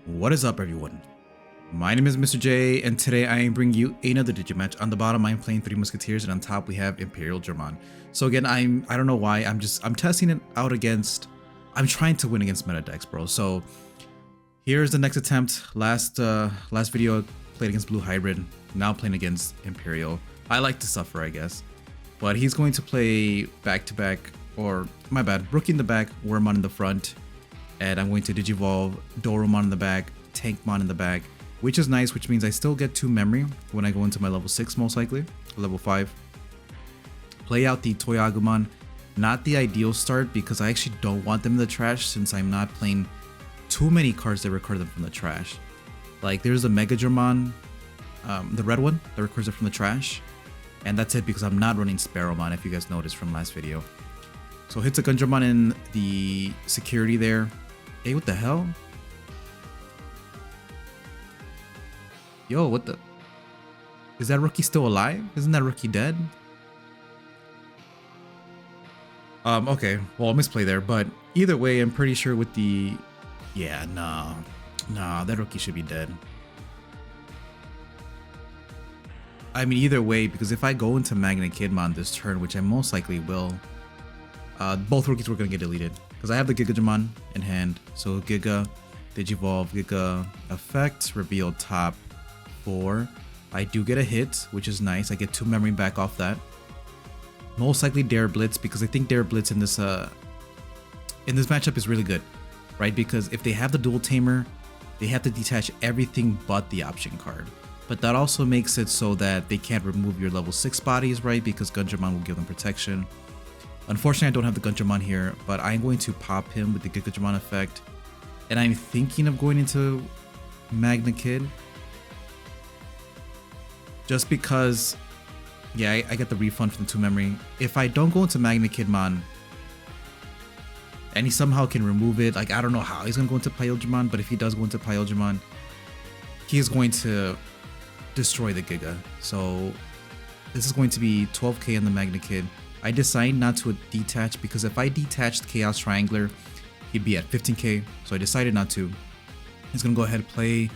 What is up, everyone? My name is Mr. J, and today I am bringing you another Digimatch. On the bottom, I'm playing 3 Musketeers, and on top we have Imperialdramon. So again, I don't know why, I'm testing it out against, I'm trying to win against meta decks, bro. So here's the next attempt. Last video I played against Blue Hybrid, now playing against Imperial. I like to suffer, I guess. But he's going to play back-to-back, or my bad, Rookie in the back, Wormmon in the front. And I'm going to Digivolve Doromon in the back, Tankmon in the back, which is nice, which means I still get 2 memory when I go into my level 6 most likely, or level 5. Play out the Toyagumon, not the ideal start because I actually don't want them in the trash since I'm not playing too many cards that record them from the trash. Like there's a Megadramon, the red one that records it from the trash, and that's it because I'm not running Sparrowmon if you guys noticed from last video. So hits a Gundramon in the security there. Hey, what the hell? Yo, what the? Is that rookie still alive? Isn't that rookie dead? Okay, well, misplay there, but either way, I'm pretty sure with the... Yeah, nah, that rookie should be dead. I mean, either way, because if I go into Magna Kidmon this turn, which I most likely will, both rookies were going to get deleted because I have the Giga Jamon in hand. So Giga, Digivolve, Giga effect, reveal top 4. I do get a hit, which is nice. I get 2 memory back off that. Most likely Dare Blitz because I think Dare Blitz in this matchup is really good, right? Because if they have the dual tamer, they have to detach everything but the option card. But that also makes it so that they can't remove your level 6 bodies, right? Because Gundramon will give them protection. Unfortunately, I don't have the Gundramon here, but I'm going to pop him with the Giga Jamon effect. And I'm thinking of going into Magna Kid. Just because, yeah, I get the refund from the 2 memory. If I don't go into Magna Kidmon, and he somehow can remove it, like I don't know how he's going to go into Imperialdramon, but if he does go into Imperialdramon, he is going to destroy the Giga. So this is going to be 12k on the Magna Kid. I decided not to detach because if I detached Chaos Triangler, he'd be at 15k. So I decided not to. He's gonna go ahead and play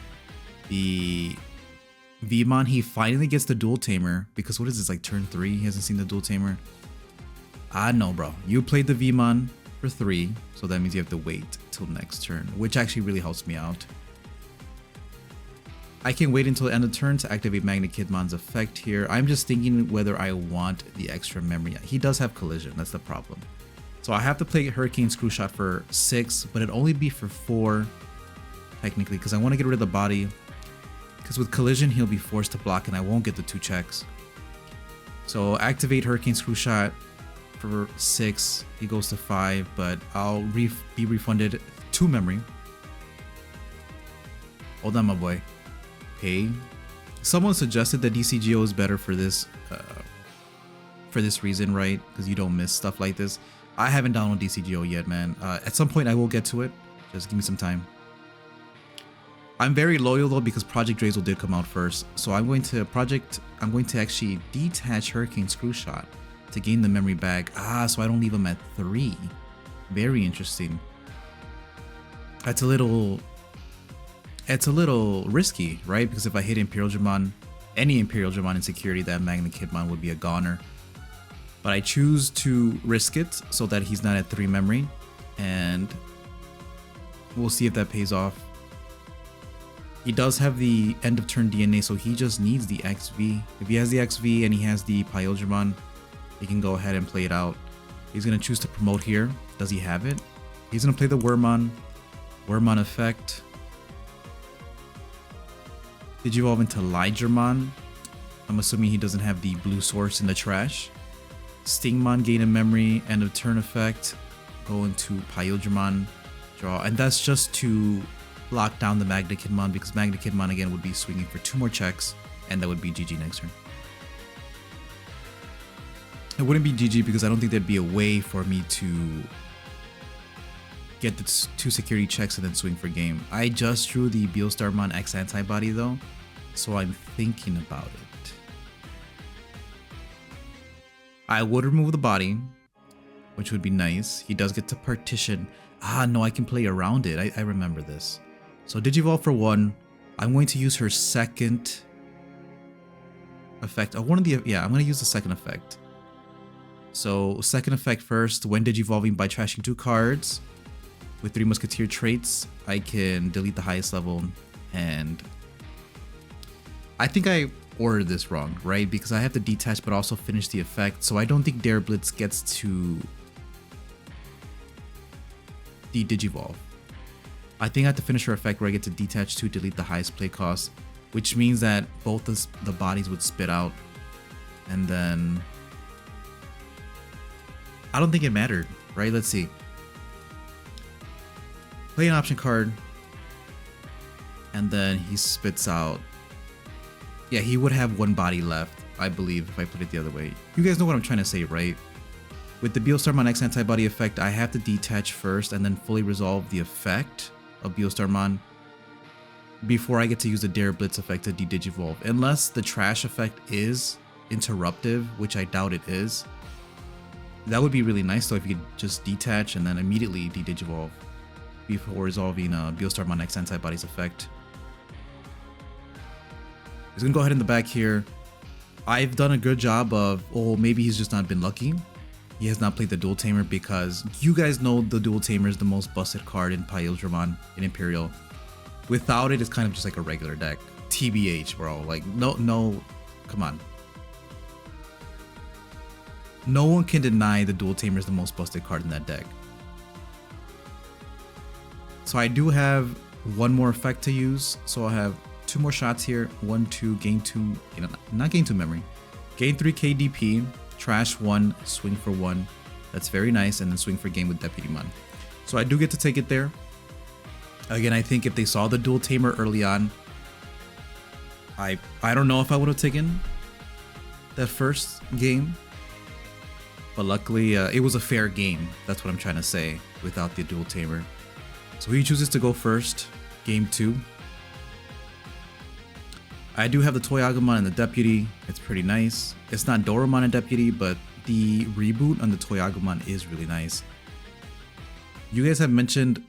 the Vmon. He finally gets the dual tamer because what is this, like turn 3? He hasn't seen the dual tamer. No, bro. You played the Vmon for 3, so that means you have to wait till next turn, which actually really helps me out. I can wait until the end of the turn to activate Magna Kidmon's effect here. I'm just thinking whether I want the extra memory. He does have collision, that's the problem. So I have to play Hurricane Screwshot for 6, but it'd only be for 4, technically, because I want to get rid of the body. Because with collision, he'll be forced to block and I won't get the 2 checks. So activate Hurricane Screwshot for 6, he goes to 5, but I'll be refunded 2 memory. Hold on, my boy. Okay. Someone suggested that DCGO is better for this reason, right? Because you don't miss stuff like this. I haven't downloaded DCGO yet, man. At some point I will get to it. Just give me some time. I'm very loyal though because Project Drazel did come out first. So I'm going to actually detach Hurricane Screwshot to gain the memory back. So I don't leave him at 3. Very interesting. That's a little risky, right? Because if I hit Imperialdramon, any Imperialdramon in security, that Magna Kidmon would be a goner. But I choose to risk it so that he's not at 3 memory, and we'll see if that pays off. He does have the end of turn DNA, so he just needs the XV. If he has the XV and he has the Imperialdramon, he can go ahead and play it out. He's going to choose to promote here. Does he have it? He's going to play the Wormmon effect. Digivolve into Lydramon. I'm assuming he doesn't have the blue source in the trash. Stingmon, gain a memory, end of turn effect. Go into Imperialdramon, draw. And that's just to lock down the Magna Kidmon because Magna Kidmon again would be swinging for 2 more checks and that would be GG next turn. It wouldn't be GG because I don't think there'd be a way for me to get the 2 security checks and then swing for game. I just drew the BeelStarmon X antibody though, So I'm thinking about it. I would remove the body, which would be nice. He does get to partition. Ah, no, I can play around it. I remember this. So Digivolve for 1. I'm going to use her second effect. I'm going to use the second effect. So second effect first, when Digivolving by trashing 2 cards with 3 Musketeer traits, I can delete the highest level. And I think I ordered this wrong, right? Because I have to detach but also finish the effect. So I don't think Dare Blitz gets to de-Digivolve. I think I have to finish her effect where I get to detach to delete the highest play cost, which means that both the bodies would spit out. And then I don't think it mattered, right? Let's see. Play an option card. And then he spits out. Yeah, he would have 1 body left, I believe, if I put it the other way. You guys know what I'm trying to say, right? With the BeelStarmon X antibody effect, I have to detach first and then fully resolve the effect of BeelStarmon before I get to use the Dare Blitz effect to de-Digivolve. Unless the trash effect is interruptive, which I doubt it is. That would be really nice though if you could just detach and then immediately de-Digivolve before resolving BeelStarmon X Antibody's effect. He's gonna go ahead in the back here. I've done a good job of, oh, maybe he's just not been lucky. He has not played the Dual Tamer because you guys know the Dual Tamer is the most busted card in Imperialdramon in Imperial. Without it, it's kind of just like a regular deck. TBH, bro. Like, no, come on. No one can deny the Dual Tamer is the most busted card in that deck. So I do have 1 more effect to use. So I'll have 2 more shots here. 1, 2, gain 2, not gain 2 memory. Gain 3 KDP, trash 1, swing for 1. That's very nice. And then swing for game with Deputymon. So I do get to take it there. Again, I think if they saw the Dual Tamer early on, I don't know if I would have taken that first game. But luckily, it was a fair game. That's what I'm trying to say without the Dual Tamer. So he chooses to go first, game 2. I do have the Toy Agumon and the Deputy. It's pretty nice. It's not Doromon and Deputy, but the reboot on the Toy Agumon is really nice. You guys have mentioned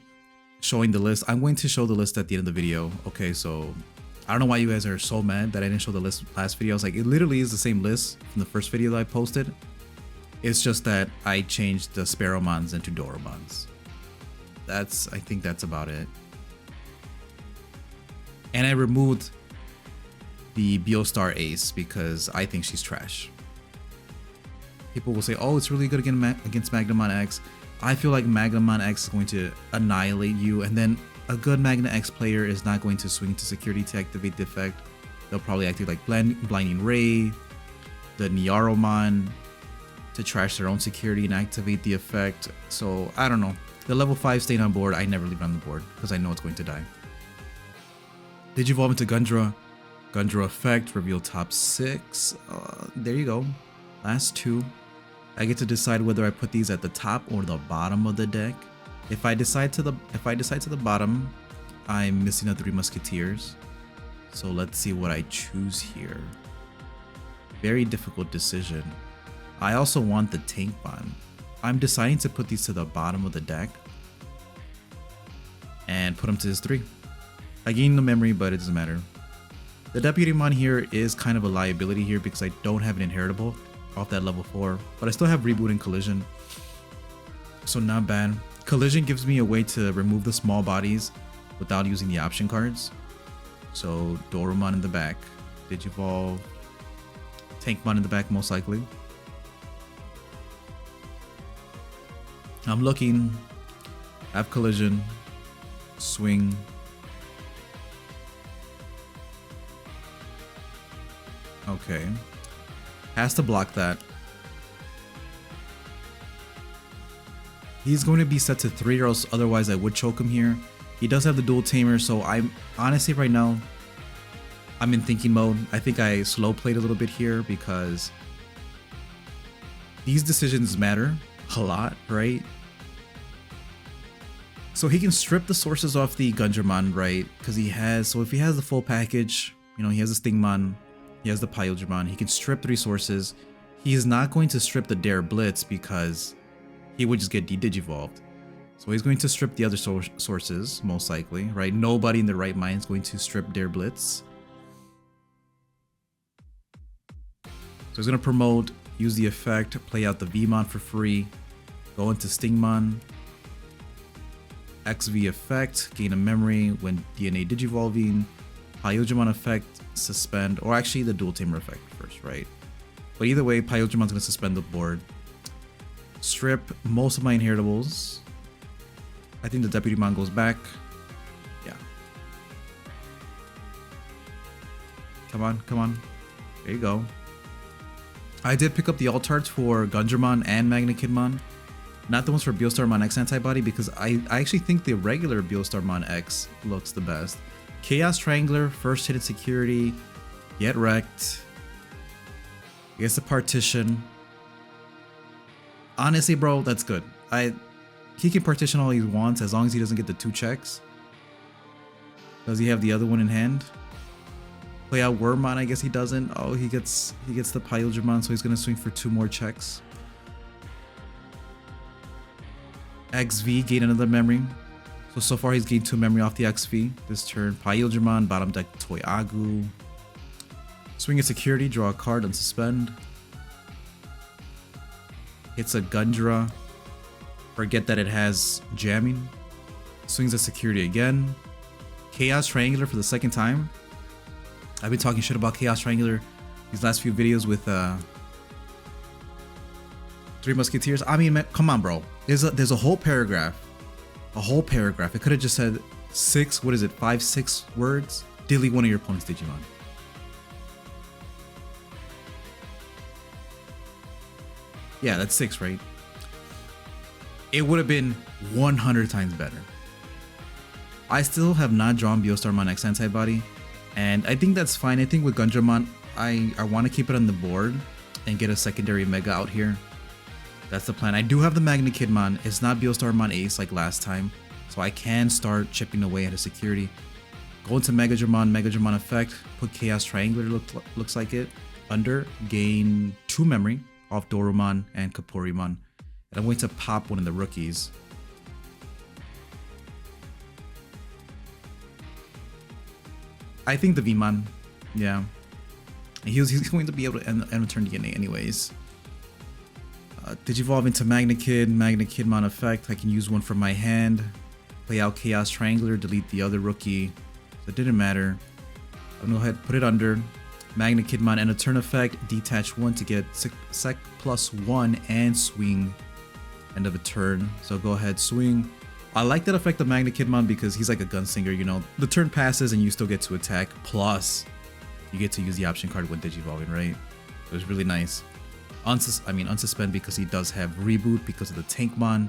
showing the list. I'm going to show the list at the end of the video. Okay, so I don't know why you guys are so mad that I didn't show the list last video. I was like, it literally is the same list from the first video that I posted. It's just that I changed the Sparrowmons into Doromons. I think that's about it. And I removed the BeelStar Ace because I think she's trash. People will say, oh, it's really good against Magnamon X. I feel like Magnamon X is going to annihilate you, and then a good Magna X player is not going to swing to security to activate the effect. They'll probably activate like Blinding Ray, the Niaromon, to trash their own security and activate the effect. So I don't know. The level 5 staying on board, I never leave it on the board because I know it's going to die. Digivolve into Gundra. Gundra effect, reveal top 6. There you go. Last 2. I get to decide whether I put these at the top or the bottom of the deck. If I decide to the bottom, I'm missing out 3 Musketeers. So let's see what I choose here. Very difficult decision. I also want the Tank Bond. I'm deciding to put these to the bottom of the deck and put them to his 3. I gain the memory, but it doesn't matter. The Deputymon here is kind of a liability here because I don't have an inheritable off that level 4, but I still have Reboot and Collision, so not bad. Collision gives me a way to remove the small bodies without using the option cards. So Doromon in the back, Digivolve, Tankmon in the back most likely. I'm looking, have Collision, swing. Okay. Has to block that. He's going to be set to 3 or else otherwise I would choke him here. He does have the Dual Tamer, so I'm honestly right now, I'm in thinking mode. I think I slow played a little bit here because these decisions matter a lot, right? So he can strip the sources off the Gundramon, right? Because he has, so if he has the full package, You know, he has a Stingmon, he has the Imperialdramon. He can strip the resources. He is not going to strip the Dare Blitz because he would just get de-digivolved. So he's going to strip the other sources, most likely, right? Nobody in their right mind is going to strip Dare Blitz. So he's going to promote, use the effect, play out the Vmon for free, go into Stingmon, XV effect, gain a memory when DNA digivolving, Imperialdramon effect, suspend, or actually the dual tamer effect first, right? But either way, Imperialdramon's going to suspend the board. Strip most of my inheritables. I think the Deputy Mon goes back. Yeah. Come on, come on. There you go. I did pick up the alt arts for Gundramon and Magnakidmon. Not the ones for BeelStarmon X Antibody because I actually think the regular BeelStarmon X looks the best. Chaos Triangler, first hit at security, get wrecked. Gets the partition. Honestly, bro, that's good. He can partition all he wants as long as he doesn't get the 2 checks. Does he have the other one in hand? Play out Wormmon, I guess he doesn't. Oh, he gets the Imperialdramon, so he's gonna swing for 2 more checks. XV, gain another memory. So far he's gained 2 memory off the XV this turn. Imperialdramon, bottom deck Toy Agu. Swing at security, draw a card, unsuspend. Hits a Gundra. Forget that it has jamming. Swings at security again. Chaos Triangular for the second time. I've been talking shit about Chaos Triangular these last few videos with 3 Musketeers. I mean, man, come on, bro. There's a whole paragraph. A whole paragraph. It could have just said 6, what is it, 5, 6 words? Delete one of your opponent's Digimon. Yeah, that's 6, right? It would have been 100 times better. I still have not drawn BeelStarmon X Antibody, and I think that's fine. I think with Gundramon, I want to keep it on the board and get a secondary Mega out here. That's the plan. I do have the Magnakidmon. It's not BeelStarmon Ace like last time, so I can start chipping away at a security. Go into Megadramon effect, put Chaos Triangular, looks like it, under, gain 2 memory off Dorumon and Kaporimon. And I'm going to pop one of the rookies. I think the Vmon, yeah. He's going to be able to end a turn DNA anyways. Digivolve into Magnakidmon effect. I can use one from my hand. Play out Chaos Triangular, delete the other rookie. So it didn't matter. I'm gonna go ahead, put it under. Magnakidmon and a turn effect. Detach 1 to get sec +1 and swing. End of a turn. So go ahead, swing. I like that effect of Magnakidmon because he's like a gunslinger, you know. The turn passes and you still get to attack. Plus, you get to use the option card when digivolving, right? It was really nice. Unsuspend because he does have reboot because of the Tankmon.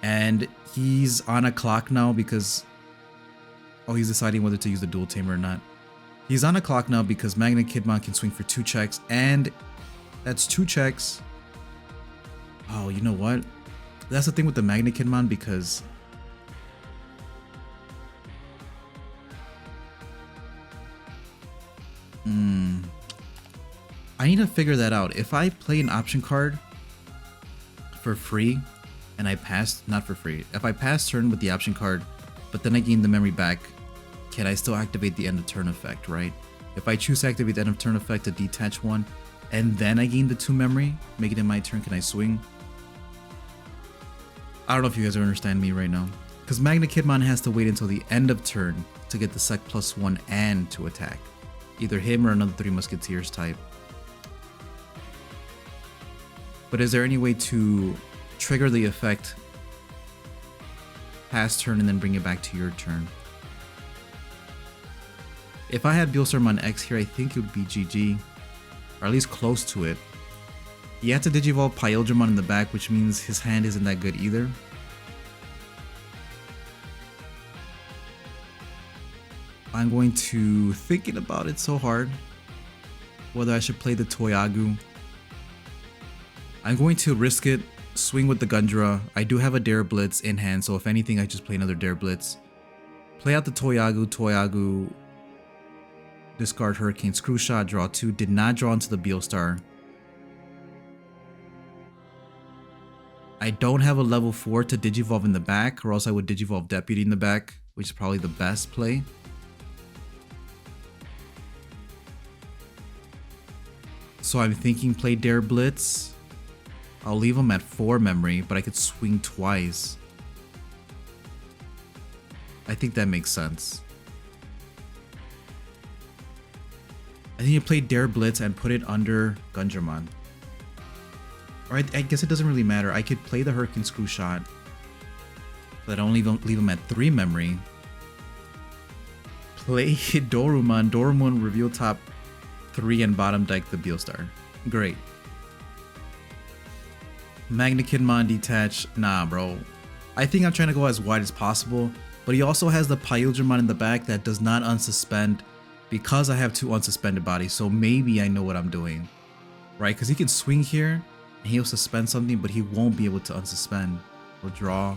And he's on a clock now because... Oh, he's deciding whether to use the dual tamer or not. He's on a clock now because Magnakidmon can swing for 2 checks. And that's 2 checks. Oh, you know what? That's the thing with the Magnakidmon because... I need to figure that out. If I play an option card for free and I pass, not for free, if I pass turn with the option card, but then I gain the memory back, can I still activate the end of turn effect, right? If I choose to activate the end of turn effect to detach 1 and then I gain the 2 memory, make it in my turn, can I swing? I don't know if you guys understand me right now. Because Magnakidmon has to wait until the end of turn to get the sec +1 and to attack. Either him or another 3 Musketeers type. But is there any way to trigger the effect, pass turn, and then bring it back to your turn? If I had BeelStarmon X here, I think it would be GG, or at least close to it. He had to digivolve Imperialdramon in the back, which means his hand isn't that good either. I'm going to thinking about it so hard, whether I should play the Toy Agu. I'm going to risk it, swing with the Gundra. I do have a Dare Blitz in hand, so if anything, I just play another Dare Blitz. Play out the Toy Agu, discard Hurricane Screw Shot, draw 2. Did not draw into the BeelStar. I don't have a level 4 to Digivolve in the back, or else I would Digivolve Deputy in the back, which is probably the best play. So I'm thinking play Dare Blitz. I'll leave him at 4 memory, but I could swing twice. I think that makes sense. I think you play Dare Blitz and put it under Gungermon. Or I guess it doesn't really matter. I could play the Hurricane Screw Shot, but I don't leave him at 3 memory. Play Dorumon. Dorumon reveal top 3 and bottom deck the BeelStar. Great. Magnakidmon detach. Nah, bro. I think I'm trying to go as wide as possible, but he also has the Imperialdramon in the back that does not unsuspend because I have 2 unsuspended bodies, so maybe I know what I'm doing. Right? Because he can swing here, and he'll suspend something, but he won't be able to unsuspend or draw.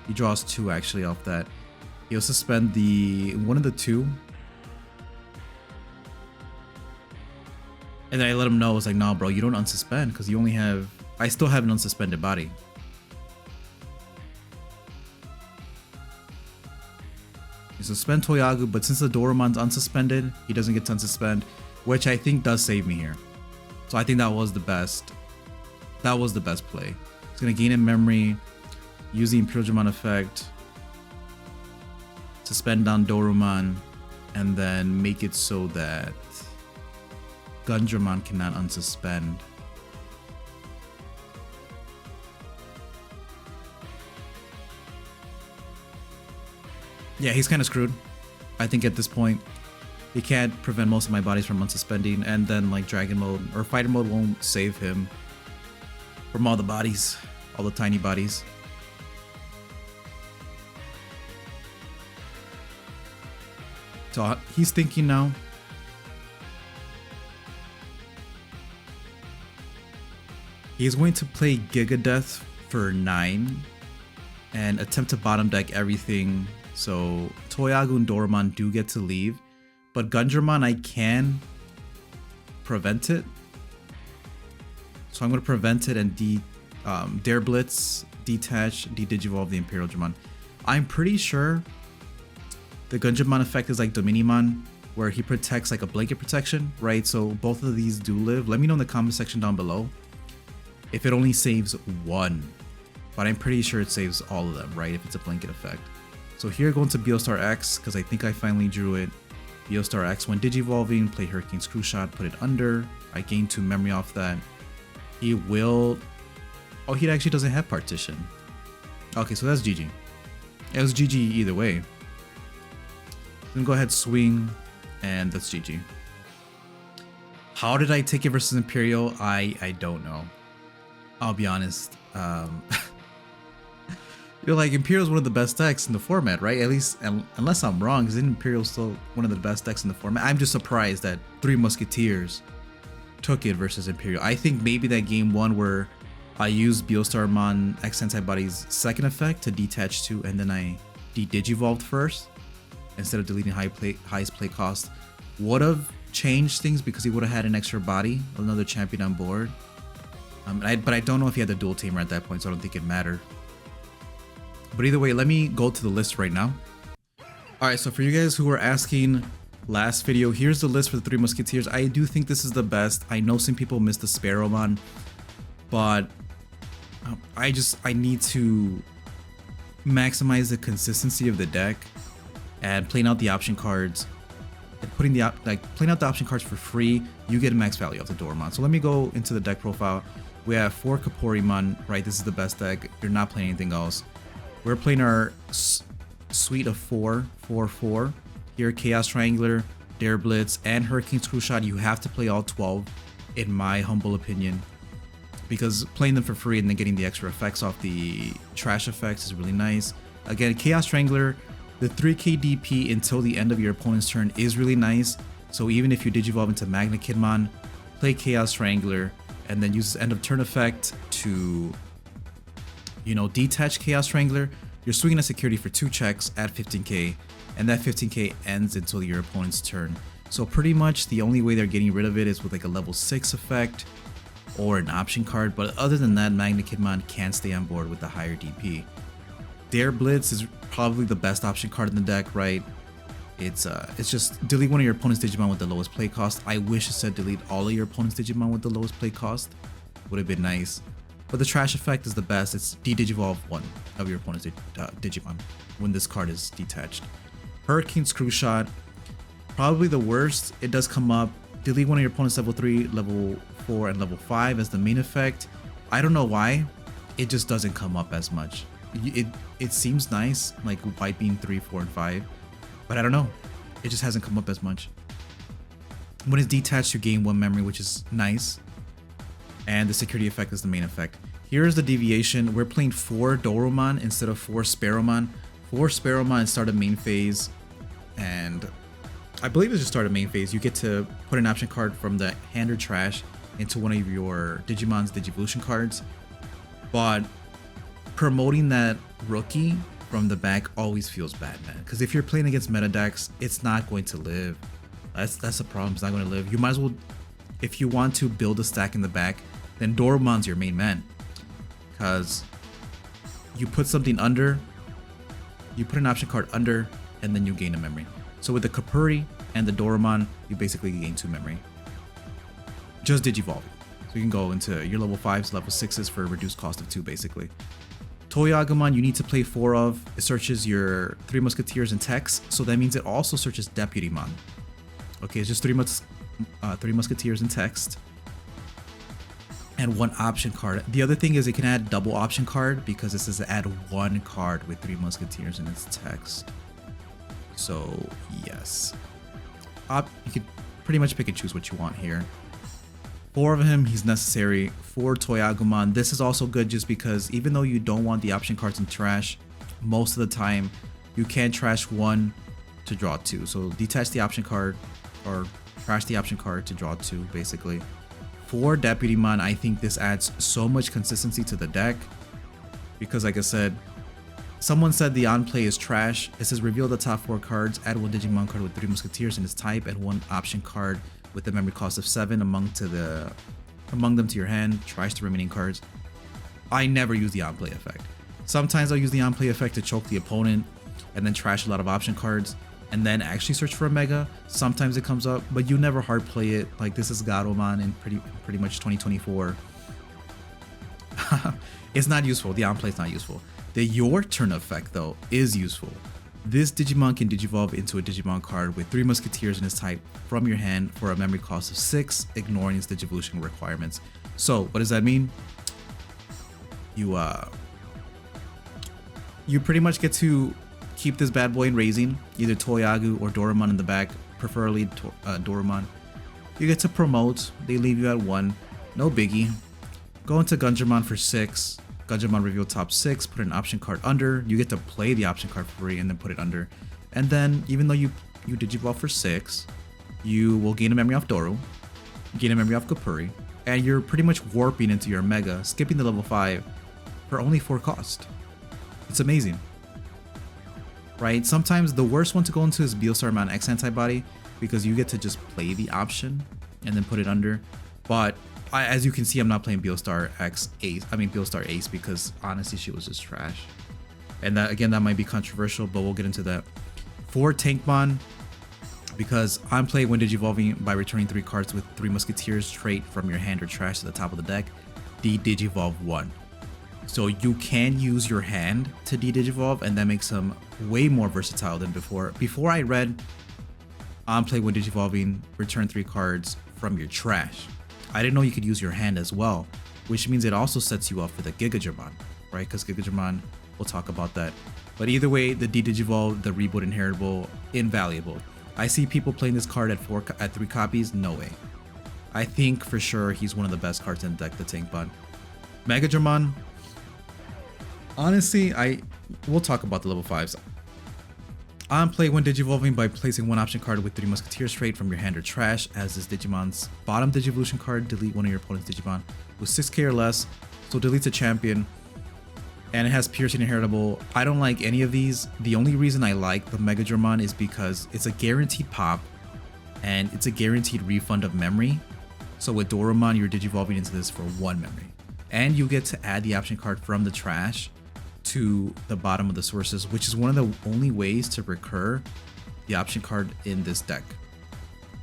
He draws 2 actually off that. He'll suspend the one of the 2. And then I let him know, it's like, nah, bro, you don't unsuspend because you only have... I still have an unsuspended body. You suspend Toyagu, but since the Doraemon's unsuspended, he doesn't get to unsuspend, which I think does save me here. So I think that was the best. That was the best play. It's gonna gain in memory, use the Imperialdramon effect, suspend down Dorumon, and then make it so that Gungermon cannot unsuspend. Yeah, he's kind of screwed. I think at this point, he can't prevent most of my bodies from unsuspending, and then like Dragon Mode or Fighter Mode won't save him from all the bodies, all the tiny bodies. So he's thinking now. He's going to play Giga Death for 9 and attempt to bottom deck everything. So Toyagu and Dorumon do get to leave, but Gungermon I can prevent it. So I'm going to prevent it and Dare Blitz, detach, de-digivolve the Imperialdramon. I'm pretty sure the Gungermon effect is like Dominimon, where he protects like a blanket protection, right? So both of these do live. Let me know in the comment section down below if it only saves 1, but I'm pretty sure it saves all of them, right? If it's a blanket effect. So here going to BeelStar X, because I think I finally drew it. BeelStar X when digivolving, play Hurricane Screw Shot, put it under. I gain 2 memory off that. He will... Oh, he actually doesn't have partition. Okay, so that's GG. It was GG either way. Then go ahead, swing, and that's GG. How did I take it versus Imperial? I don't know. I'll be honest. You're like, Imperial's one of the best decks in the format, right? At least, unless I'm wrong, isn't Imperial still one of the best decks in the format? I'm just surprised that 3 Musketeers took it versus Imperial. I think maybe that game 1 where I used BeelStarmon X Antibody's second effect to detach 2, and then I de-digivolved first instead of deleting highest play cost would have changed things because he would have had an extra body, another champion on board. But I don't know if he had the dual tamer at that point, so I don't think it mattered. But either way, let me go to the list right now. Alright, so for you guys who were asking last video, here's the list for the 3 Musketeers. I do think this is the best. I know some people missed the Sparrowmon, but I need to maximize the consistency of the deck and playing out the option cards. And playing out the option cards for free, you get a max value of the Dorumon. So let me go into the deck profile. We have 4 Kaporimon, right? This is the best deck. You're not playing anything else. We're playing our suite of 4. Here, Chaos Triangler, Dare Blitz, and Hurricane Screw Shot. You have to play all 12, in my humble opinion, because playing them for free and then getting the extra effects off the trash effects is really nice. Again, Chaos Strangler, the 3k DP until the end of your opponent's turn is really nice. So even if you digivolve into Magnakidmon, play Chaos Strangler, and then use this end of turn effect to, you know, detach Chaos Strangler, you're swinging a security for 2 checks at 15k, and that 15k ends until your opponent's turn. So pretty much the only way they're getting rid of it is with like a level 6 effect or an option card, but other than that, Magnikidmon can stay on board with the higher DP. Dare Blitz is probably the best option card in the deck, right? It's just delete one of your opponent's Digimon with the lowest play cost. I wish it said delete all of your opponent's Digimon with the lowest play cost. Would have been nice. But the trash effect is the best. It's de-Digivolve one of your opponent's Digimon when this card is detached. Hurricane Screw Shot, probably the worst. It does come up. Delete one of your opponent's level 3, level 4, and level 5 as the main effect. I don't know why. It just doesn't come up as much. It seems nice, like White Beam 3, 4, and 5. But I don't know. It just hasn't come up as much. When it's detached, you gain 1 memory, which is nice. And the security effect is the main effect. Here's the deviation. We're playing 4 Doromon instead of 4 Sparrowmon. 4 Sparrowmon started main phase, and I believe it's just started main phase. You get to put an option card from the hand or trash into one of your Digimon's Digivolution cards. But promoting that rookie from the back always feels bad, man. Because if you're playing against meta decks, it's not going to live. That's the problem. It's not going to live. You might as well, if you want to build a stack in the back, then Doromon's your main man. Because you put something under, you put an option card under, and then you gain a memory. So with the Kapuri and the Doromon, you basically gain 2 memory. Just Digivolve. So you can go into your level 5s, level 6s for a reduced cost of 2, basically. Toyagumon, you need to play 4 of. It searches your 3 Musketeers and text, so that means it also searches Deputymon. Okay, it's just 3 Musketeers and text. And 1 option card. The other thing is it can add double option card because it says add 1 card with 3 Musketeers in its text. So yes, you could pretty much pick and choose what you want here. 4 of him, he's necessary. 4 Toyagumon. This is also good just because even though you don't want the option cards in trash, most of the time you can trash 1 to draw 2. So detach the option card or trash the option card to draw 2, basically. 4 Deputymon, I think this adds so much consistency to the deck because, like I said, someone said the on play is trash. It says reveal the top 4 cards, add 1 Digimon card with 3 Musketeers in its type, and 1 option card with the memory cost of 7 among them to your hand, trash the remaining cards. I never use the on play effect. Sometimes I'll use the on play effect to choke the opponent and then trash a lot of option cards and then actually search for a mega. Sometimes it comes up, but you never hard play it. Like this is Garomon in pretty much 2024. It's not useful. The on play is not useful. The your turn effect though is useful. This Digimon can digivolve into a Digimon card with 3 Musketeers in its type from your hand for a memory cost of 6, ignoring its Digivolution requirements. So what does that mean? You pretty much get to keep this bad boy in raising, either Toyagu or Doromon in the back, preferably Doromon. You get to promote, they leave you at 1, no biggie. Go into Gunjamon for 6. Gunjamon reveal top 6, put an option card under. You get to play the option card for free and then put it under. And then even though you Digivolve for 6, you will gain a memory off Doru, gain a memory off Kapuri, and you're pretty much warping into your Mega, skipping the level 5 for only 4 cost. It's amazing. Right? Sometimes the worst one to go into is BeelStarmon X Antibody because you get to just play the option and then put it under. But as you can see, I'm not playing BeelStar X Ace. I mean BeelStar Ace because honestly, she was just trash. And that again, that might be controversial, but we'll get into that. 4 Tankmon because I'm playing when Digivolving by returning 3 cards with 3 Musketeers trait from your hand or trash to the top of the deck. De-Digivolve 1. So you can use your hand to de-Digivolve, and that makes them way more versatile than before. Before I read on play when Digivolving, return 3 cards from your trash. I didn't know you could use your hand as well, which means it also sets you up for the Giga Jamon, right? Because Giga Jamon, we'll talk about that. But either way, the de-Digivolve, the Reboot Inheritable, invaluable. I see people playing this card at 3 copies. No way. I think for sure he's one of the best cards in the deck, the Tankmon. Mega Dramon. Honestly, we'll talk about the level 5s. On play when Digivolving by placing 1 option card with 3 Musketeers trait from your hand or trash as this Digimon's bottom Digivolution card. Delete one of your opponent's Digimon with 6k or less, so deletes a champion. And it has Piercing Inheritable. I don't like any of these. The only reason I like the Mega Dramon is because it's a guaranteed pop and it's a guaranteed refund of memory. So with Doraemon, you're digivolving into this for 1 memory. And you get to add the option card from the trash to the bottom of the sources, which is one of the only ways to recur the option card in this deck,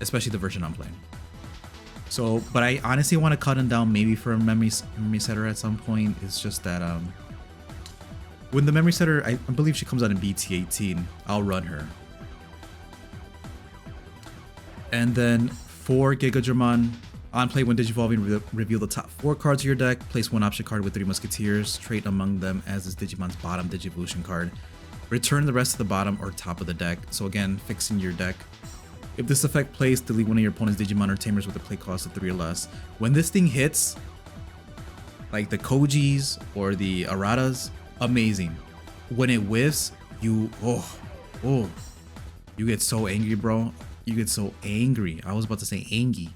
especially the version I'm playing. So, but I honestly want to cut them down maybe for a memory setter at some point. It's just that when the memory setter, I believe she comes out in BT18, I'll run her. And then for Giga Jamon, on play when digivolving, reveal the top 4 cards of your deck, place 1 option card with 3 Musketeers, trade among them as is Digimon's bottom Digivolution card. Return the rest to the bottom or top of the deck. So again, fixing your deck. If this effect plays, delete one of your opponent's Digimon or Tamers with a play cost of 3 or less. When this thing hits, like the Kojis or the Aradas, amazing. When it whiffs, you get so angry, bro. You get so angry. I was about to say angry.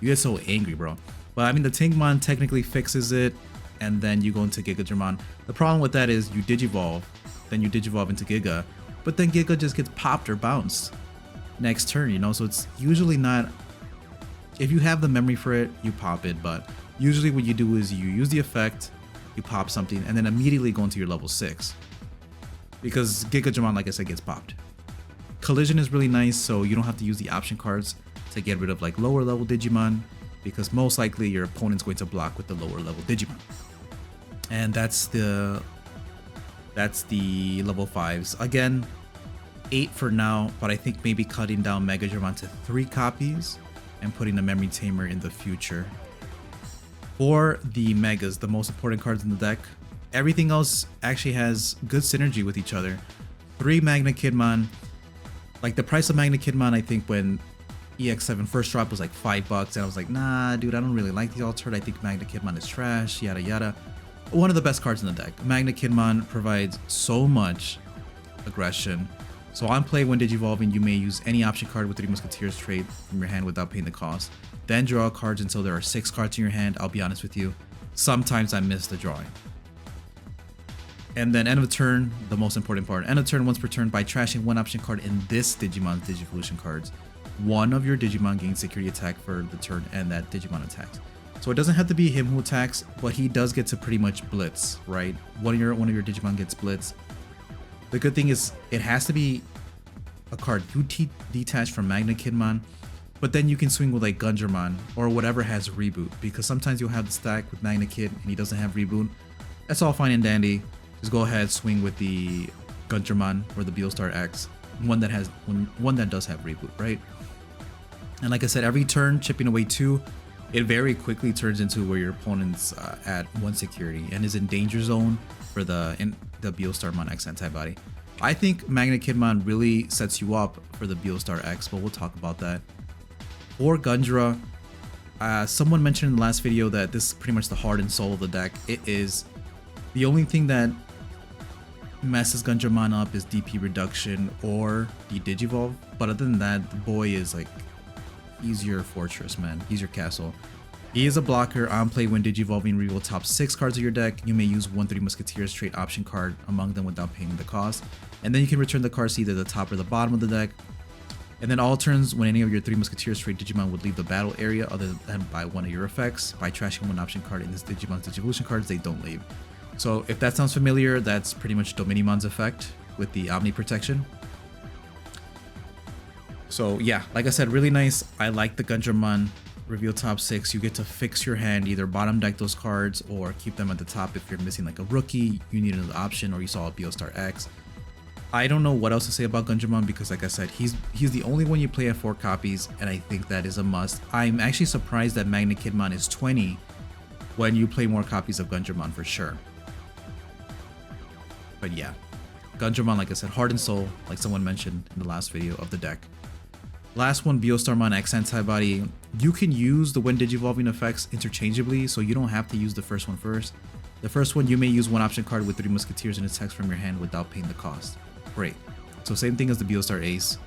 You get so angry, bro. But I mean, the Tingmon technically fixes it, and then you go into Giga Jamon. The problem with that is you digivolve, then you digivolve into Giga, but then Giga just gets popped or bounced next turn, you know? So it's usually not, if you have the memory for it, you pop it, but usually what you do is you use the effect, you pop something, and then immediately go into your level 6. Because Giga Jamon, like I said, gets popped. Collision is really nice, so you don't have to use the option cards to get rid of like lower level Digimon, because most likely your opponent's going to block with the lower level Digimon. And that's the level 5s. Again, 8 for now, but I think maybe cutting down Mega Jamon to 3 copies and putting a Memory Tamer in the future. For the Megas, the most important cards in the deck, everything else actually has good synergy with each other. 3 Magna Kidmon. Like the price of Magna Kidmon, I think when EX7 first dropped was like $5, and I was like, nah, dude, I don't really like the alternate. I think Magna Kidmon is trash, yada yada. One of the best cards in the deck. Magna Kidmon provides so much aggression. So on play when digivolving, you may use any option card with 3 Musketeers trait from your hand without paying the cost. Then draw cards until there are 6 cards in your hand. I'll be honest with you, sometimes I miss the drawing. And then end of turn, the most important part. End of turn once per turn, by trashing 1 option card in this Digimon's Digivolution cards, one of your Digimon gains security attack for the turn and that Digimon attacks. So it doesn't have to be him who attacks, but he does get to pretty much blitz, right? One of your Digimon gets blitz. The good thing is it has to be a card you detach from Magna Kidmon, but then you can swing with like Gundramon or whatever has reboot, because sometimes you'll have the stack with Magna Kid and he doesn't have reboot. That's all fine and dandy. Just go ahead, swing with the Gundramon or the BeelStar X, one that does have reboot, right? And like I said, every turn chipping away 2, it very quickly turns into where your opponent's at 1 security and is in danger zone for the BeelStarmon X antibody. I think Magna Kidmon really sets you up for the BeelStar X, but we'll talk about that. For Gundra, someone mentioned in the last video that this is pretty much the heart and soul of the deck. It is. The only thing that messes Gundramon up is DP reduction or the Digivolve, but other than that, the boy is like, he's your fortress, man. He's your castle. He is a blocker. On play when digivolving, reveal top 6 cards of your deck. You may use 1/3 Musketeers trade option card among them without paying the cost, and then you can return the cards to either the top or the bottom of the deck. And then all turns when any of your 3 Musketeers trade Digimon would leave the battle area other than by one of your effects, by trashing 1 option card in this Digimon's Digivolution cards, they don't leave. So if that sounds familiar, that's pretty much Dominimon's effect with the Omni protection. So yeah, like I said, really nice. I like the Gundramon. Reveal top 6. You get to fix your hand, either bottom deck those cards or keep them at the top if you're missing like a rookie, you need another option, or you saw a BeelStar X. I don't know what else to say about Gundramon because like I said, he's the only one you play at 4 copies, and I think that is a must. I'm actually surprised that Magna Kidmon is 20 when you play more copies of Gundramon for sure. But yeah, Gundramon, like I said, heart and soul, like someone mentioned in the last video of the deck. Last one, BeelStarmon X antibody. You can use the when digivolving effects interchangeably, so you don't have to use the first one first. The first one, you may use 1 option card with 3 Musketeers and attacks from your hand without paying the cost. Great. So same thing as the BeelStar Ace.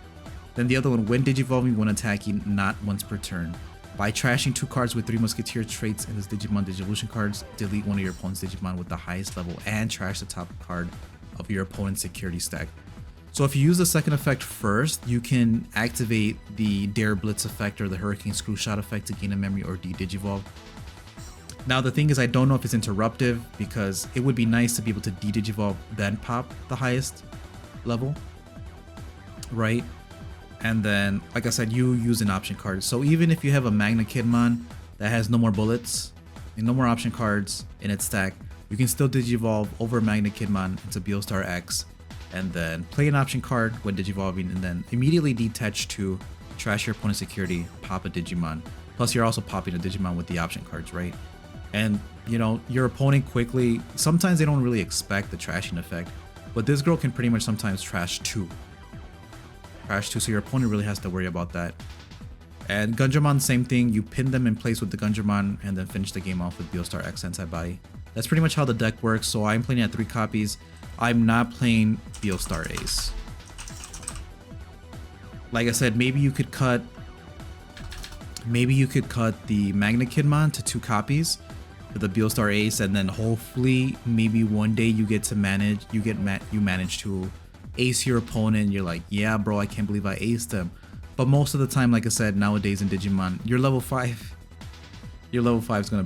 Then the other one, when digivolving, when attacking, not once per turn. By trashing 2 cards with 3 Musketeer traits in this Digimon Digivolution cards, delete one of your opponent's Digimon with the highest level and trash the top card of your opponent's security stack. So if you use the second effect first, you can activate the Dare Blitz effect or the Hurricane Screw Shot effect to gain a memory or de-digivolve. Now the thing is, I don't know if it's interruptive, because it would be nice to be able to de-digivolve then pop the highest level, right? And then, like I said, you use an option card. So even if you have a Magna Kidmon that has no more bullets and no more option cards in its stack, you can still digivolve over Magna Kidmon into BeelStar X, and then play an option card when digivolving, and then immediately detach to trash your opponent's security, pop a Digimon. Plus you're also popping a Digimon with the option cards, right? And you know, your opponent quickly, sometimes they don't really expect the trashing effect, but this girl can pretty much sometimes trash two, so your opponent really has to worry about that. And Gundramon, same thing, you pin them in place with the Gundramon and then finish the game off with BeelStar X Antibody. That's pretty much how the deck works. So I'm playing at 3 copies. I'm not playing BeelStar Ace. Like I said, maybe you could cut the Magna Kidmon to 2 copies with the BeelStar Ace, and then hopefully maybe one day you get to manage, you manage to ace your opponent. You're like, yeah bro, I can't believe I aced them. But most of the time, like I said, nowadays in Digimon, your level 5 is gonna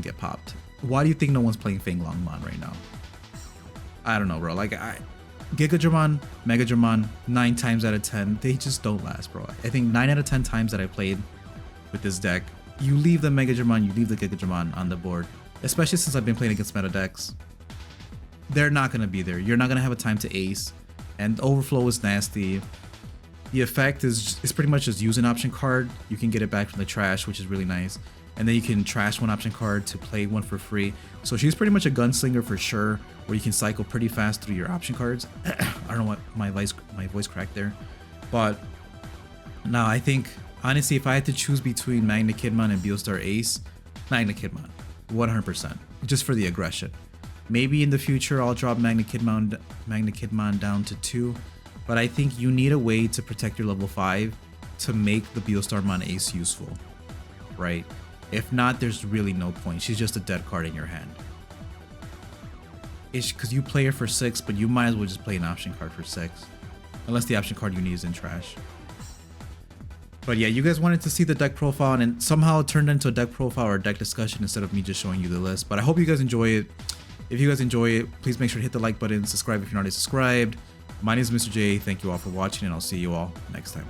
get popped. Why do you think no one's playing Fanglongmon right now? I don't know, bro. Like, Giga Jamon, Mega Jamon, 9 times out of 10, they just don't last, bro. I think 9 out of 10 times that I played with this deck, you leave the Mega Jamon, you leave the Giga Jamon on the board, especially since I've been playing against meta decks. They're not gonna be there. You're not gonna have a time to ace, and overflow is nasty. The effect is pretty much just use an option card. You can get it back from the trash, which is really nice. And then you can trash one option card to play one for free. So she's pretty much a gunslinger for sure, where you can cycle pretty fast through your option cards. I don't know what my voice cracked there. But now I think, honestly, if I had to choose between Magna Kidmon and BeelStar Ace, Magna Kidmon, 100%, just for the aggression. Maybe in the future I'll drop Magna Kidmon down to 2, but I think you need a way to protect your level 5 to make the BeelStarmon Ace useful, right? If not, there's really no point. She's just a dead card in your hand. It's because you play her for 6, but you might as well just play an option card for 6, unless the option card you need is in trash. But yeah, you guys wanted to see the deck profile, and somehow it turned into a deck profile or a deck discussion instead of me just showing you the list. But I hope you guys enjoy it. If you guys enjoy it, please make sure to hit the like button, subscribe if you're not already subscribed. My name is Mr. J. Thank you all for watching, and I'll see you all next time.